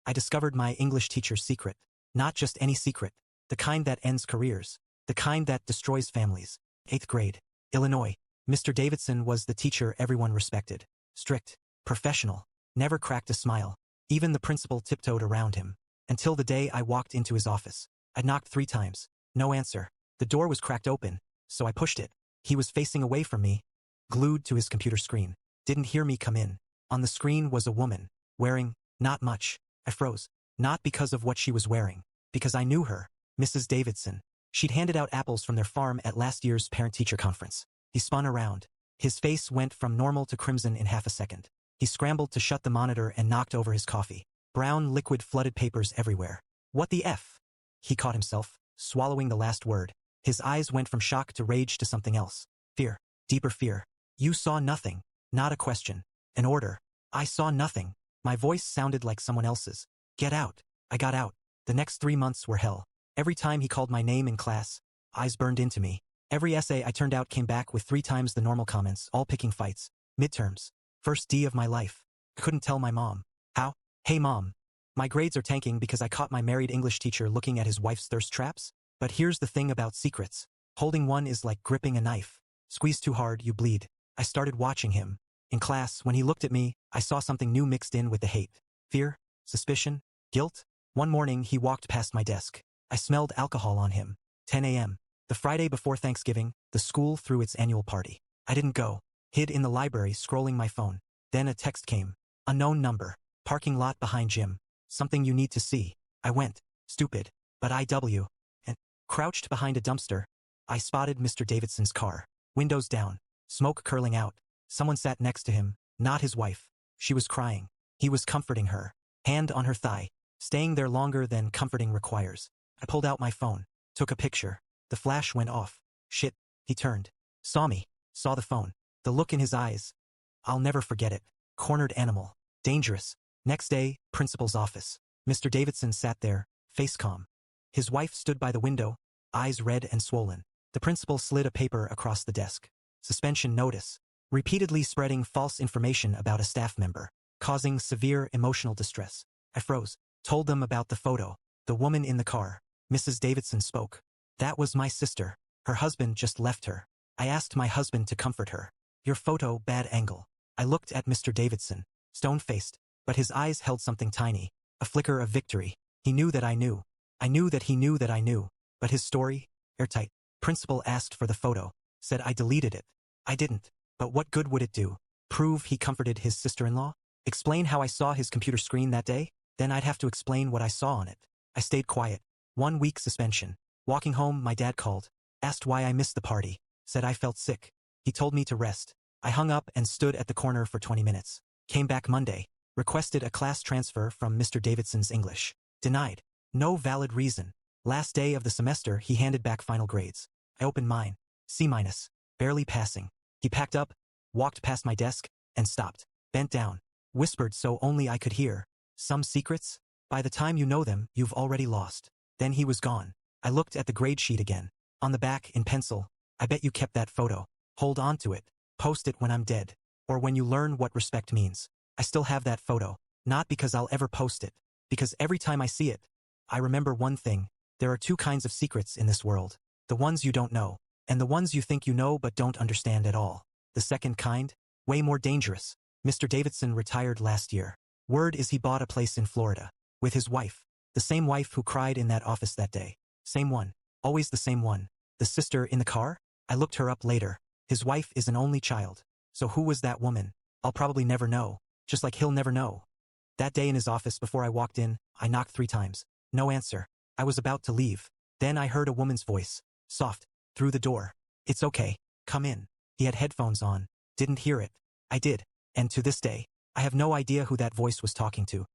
I discovered my English teacher's secret. Not just any secret. The kind that ends careers. The kind that destroys families. 8th grade. Illinois. Mr. Davidson was the teacher everyone respected. Strict. Professional. Never cracked a smile. Even the principal tiptoed around him. Until the day I walked into his office. I knocked 3 times. No answer. The door was cracked open, so I pushed it. He was facing away from me, glued to his computer screen. Didn't hear me come in. On the screen was a woman, wearing, not much. I froze. Not because of what she was wearing. Because I knew her. Mrs. Davidson. She'd handed out apples from their farm at last year's parent-teacher conference. He spun around. His face went from normal to crimson in half a second. He scrambled to shut the monitor and knocked over his coffee. Brown liquid flooded papers everywhere. What the F? He caught himself, swallowing the last word. His eyes went from shock to rage to something else. Fear. Deeper fear. You saw nothing. Not a question. An order. I saw nothing. My voice sounded like someone else's. Get out. I got out. The next 3 months were hell. Every time he called my name in class, eyes burned into me. Every essay I turned out came back with 3 times the normal comments, all picking fights. Midterms. First D of my life. I couldn't tell my mom. How? Hey mom. My grades are tanking because I caught my married English teacher looking at his wife's thirst traps. But here's the thing about secrets. Holding one is like gripping a knife. Squeeze too hard, you bleed. I started watching him. In class, when he looked at me, I saw something new mixed in with the hate. Fear? Suspicion? Guilt? One morning, he walked past my desk. I smelled alcohol on him. 10 a.m. The Friday before Thanksgiving, the school threw its annual party. I didn't go. Hid in the library, scrolling my phone. Then a text came. Unknown number. Parking lot behind gym. Something you need to see. I went. Stupid. But IW. And, crouched behind a dumpster, I spotted Mr. Davidson's car. Windows down. Smoke curling out. Someone sat next to him. Not his wife. She was crying. He was comforting her. Hand on her thigh. Staying there longer than comforting requires. I pulled out my phone. Took a picture. The flash went off. Shit. He turned. Saw me. Saw the phone. The look in his eyes. I'll never forget it. Cornered animal. Dangerous. Next day, principal's office. Mr. Davidson sat there, face calm. His wife stood by the window, eyes red and swollen. The principal slid a paper across the desk. Suspension notice. Repeatedly spreading false information about a staff member, causing severe emotional distress. I froze. Told them about the photo. The woman in the car. Mrs. Davidson spoke. That was my sister. Her husband just left her. I asked my husband to comfort her. Your photo, bad angle. I looked at Mr. Davidson, stone-faced, but his eyes held something tiny, a flicker of victory. He knew that I knew. I knew that he knew that I knew. But his story? Airtight. Principal asked for the photo. Said I deleted it. I didn't. But what good would it do? Prove he comforted his sister-in-law? Explain how I saw his computer screen that day? Then I'd have to explain what I saw on it. I stayed quiet. 1 week suspension. Walking home, my dad called. Asked why I missed the party. Said I felt sick. He told me to rest. I hung up and stood at the corner for 20 minutes. Came back Monday. Requested a class transfer from Mr. Davidson's English. Denied. No valid reason. Last day of the semester, he handed back final grades. I opened mine. C-. Barely passing. He packed up, walked past my desk, and stopped. Bent down. Whispered so only I could hear. Some secrets? By the time you know them, you've already lost. Then he was gone. I looked at the grade sheet again. On the back, in pencil. I bet you kept that photo. Hold on to it. Post it when I'm dead. Or when you learn what respect means. I still have that photo. Not because I'll ever post it. Because every time I see it, I remember one thing. There are 2 kinds of secrets in this world. The ones you don't know. And the ones you think you know but don't understand at all. The second kind? Way more dangerous. Mr. Davidson retired last year. Word is he bought a place in Florida. With his wife. The same wife who cried in that office that day. Same one. Always the same one. The sister in the car? I looked her up later. His wife is an only child. So who was that woman? I'll probably never know. Just like he'll never know. That day in his office before I walked in, I knocked 3 times. No answer. I was about to leave. Then I heard a woman's voice. Soft. Through the door. It's okay. Come in. He had headphones on. Didn't hear it. I did. And to this day, I have no idea who that voice was talking to.